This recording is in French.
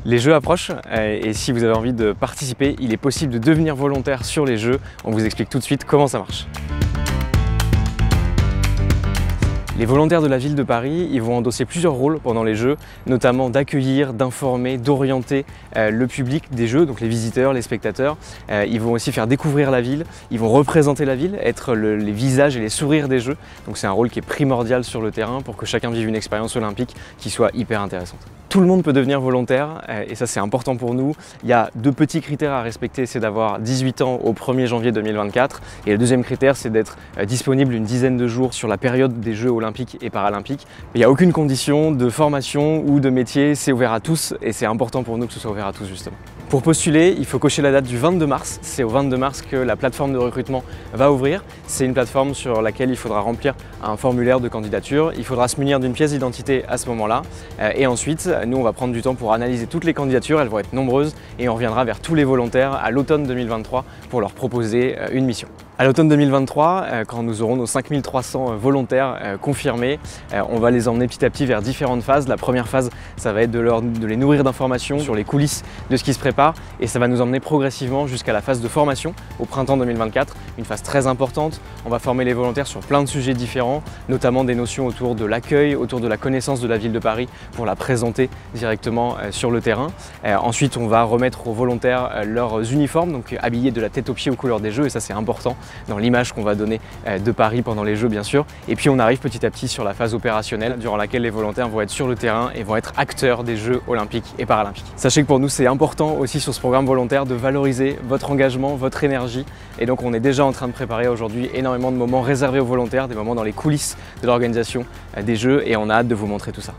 Les Jeux approchent et si vous avez envie de participer, il est possible de devenir volontaire sur les Jeux. On vous explique tout de suite comment ça marche. Les volontaires de la ville de Paris, ils vont endosser plusieurs rôles pendant les Jeux, notamment d'accueillir, d'informer, d'orienter le public des Jeux, donc les visiteurs, les spectateurs. Ils vont aussi faire découvrir la ville, ils vont représenter la ville, être les visages et les sourires des Jeux. Donc c'est un rôle qui est primordial sur le terrain pour que chacun vive une expérience olympique qui soit hyper intéressante. Tout le monde peut devenir volontaire et ça c'est important pour nous. Il y a 2 petits critères à respecter, c'est d'avoir 18 ans au 1er janvier 2024 et le deuxième critère c'est d'être disponible une dizaine de jours sur la période des Jeux olympiques et paralympiques. Il n'y a aucune condition de formation ou de métier, c'est ouvert à tous et c'est important pour nous que ce soit ouvert à tous justement. Pour postuler, il faut cocher la date du 22 mars. C'est au 22 mars que la plateforme de recrutement va ouvrir. C'est une plateforme sur laquelle il faudra remplir un formulaire de candidature. Il faudra se munir d'une pièce d'identité à ce moment-là. Et ensuite, nous, on va prendre du temps pour analyser toutes les candidatures. Elles vont être nombreuses et on reviendra vers tous les volontaires à l'automne 2023 pour leur proposer une mission. À l'automne 2023, quand nous aurons nos 5300 volontaires confirmés, on va les emmener petit à petit vers différentes phases. La première phase, ça va être de les nourrir d'informations sur les coulisses de ce qui se prépare et ça va nous emmener progressivement jusqu'à la phase de formation au printemps 2024, une phase très importante. On va former les volontaires sur plein de sujets différents, notamment des notions autour de l'accueil, autour de la connaissance de la ville de Paris pour la présenter directement sur le terrain. Ensuite, on va remettre aux volontaires leurs uniformes, donc habillés de la tête aux pieds aux couleurs des Jeux et ça c'est important dans l'image qu'on va donner de Paris pendant les Jeux bien sûr. Et puis on arrive petit à petit sur la phase opérationnelle durant laquelle les volontaires vont être sur le terrain et vont être acteurs des Jeux olympiques et paralympiques. Sachez que pour nous c'est important aussi sur ce programme volontaire de valoriser votre engagement, votre énergie et donc on est déjà en train de préparer aujourd'hui énormément de moments réservés aux volontaires, des moments dans les coulisses de l'organisation des Jeux et on a hâte de vous montrer tout ça.